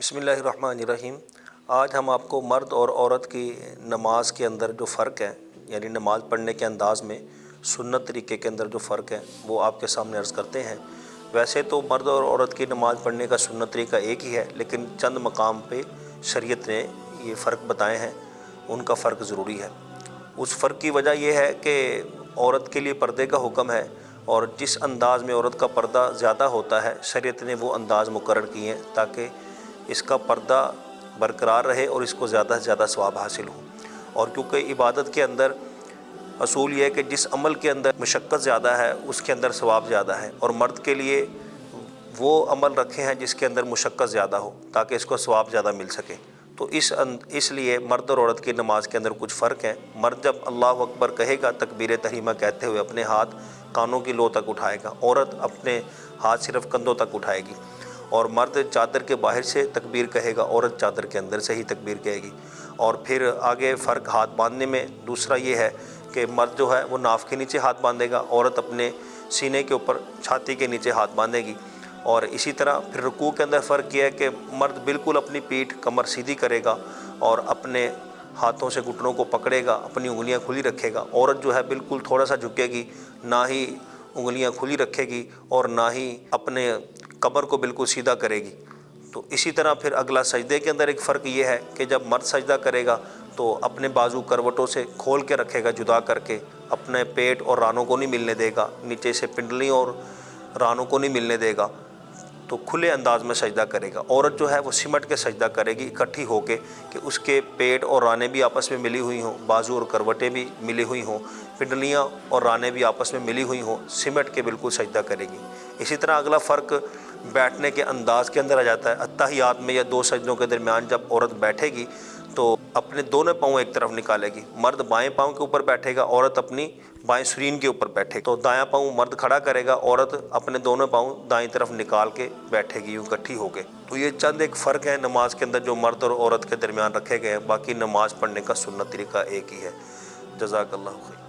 बिस्मिल्लाहिर्रहमानिर्रहीम। आज हम आपको मर्द और औरत की नमाज के अंदर जो फ़र्क है, यानी नमाज़ पढ़ने के अंदाज़ में सुन्नत तरीके के अंदर जो फ़र्क है वो आपके सामने अर्ज़ करते हैं। वैसे तो मर्द और औरत की नमाज़ पढ़ने का सुन्नत तरीका एक ही है, लेकिन चंद मकाम पे शरीयत ने ये फ़र्क बताए हैं, उनका फ़र्क ज़रूरी है। उस फ़र्क की वजह यह है कि औरत के लिए पर्दे का हुक्म है, और जिस अंदाज़ में औरत का पर्दा ज़्यादा होता है शरीयत ने वो अंदाज़ मुकर्रर किए हैं ताकि इसका पर्दा बरकरार रहे और इसको ज़्यादा से ज़्यादा सवाब हासिल हो। और क्योंकि इबादत के अंदर असूल ये है कि जिस अमल के अंदर मशक्क़त ज़्यादा है उसके अंदर सवाब ज़्यादा है, और मर्द के लिए वो अमल रखे हैं जिसके अंदर मशक्क़त ज़्यादा हो ताकि इसको सवाब ज़्यादा मिल सके। तो इसलिए मर्द और औरत की नमाज के अंदर कुछ फ़र्क है। मर्द जब अल्लाह अकबर कहेगा तकबीर तहरीमा कहते हुए अपने हाथ कानों की लो तक उठाएगा, औरत अपने हाथ सिर्फ कंधों तक उठाएगी। और मर्द चादर के बाहर से तकबीर कहेगा, औरत चादर के अंदर से ही तकबीर कहेगी। और फिर आगे फ़र्क हाथ बांधने में दूसरा ये है कि मर्द जो है वो नाफ के नीचे हाथ बांधेगा, औरत अपने सीने के ऊपर छाती के नीचे हाथ बांधेगी। और इसी तरह फिर रुकू के अंदर फ़र्क यह है कि मर्द बिल्कुल अपनी पीठ कमर सीधी करेगा और अपने हाथों से घुटनों को पकड़ेगा, अपनी उंगलियां खुली रखेगा। औरत जो है बिल्कुल थोड़ा सा झुकेगी, ना ही उंगलियां खुली रखेगी और ना ही अपने कमर को बिल्कुल सीधा करेगी। तो इसी तरह फिर अगला सजदे के अंदर एक फ़र्क ये है कि जब मर्द सजदा करेगा तो अपने बाजू करवटों से खोल के रखेगा, जुदा करके, अपने पेट और रानों को नहीं मिलने देगा, नीचे से पिंडली और रानों को नहीं मिलने देगा, तो खुले अंदाज में सजदा करेगा। औरत जो है वो सिमट के सजदा करेगी इकट्ठी होके, कि उसके पेट और रानें भी आपस में मिली हुई हों, बाजू और करवटें भी मिली हुई हों, पिंडलियाँ और रानें भी आपस में मिली हुई हों, सिमट के बिल्कुल सजदा करेगी। इसी तरह अगला फ़र्क बैठने के अंदाज़ के अंदर आ जाता है। अत्तहियात में या दो सजदों के दरमियान जब औरत बैठेगी तो अपने दोनों पाँव एक तरफ निकालेगी। मर्द बाएं पाँव के ऊपर बैठेगा, औरत अपनी बाएं सुरीन के ऊपर बैठेगी। तो दायां पाँव मर्द खड़ा करेगा, औरत अपने दोनों पाँव दाईं तरफ निकाल के बैठेगी यूँ इकट्ठी होके। तो ये चंद एक फ़र्क है नमाज के अंदर जो मर्द और औरत के दरमियान रखे गए हैं। बाकी नमाज पढ़ने का सुन्नत तरीका एक ही है। जज़ाकल्लाहु खैर।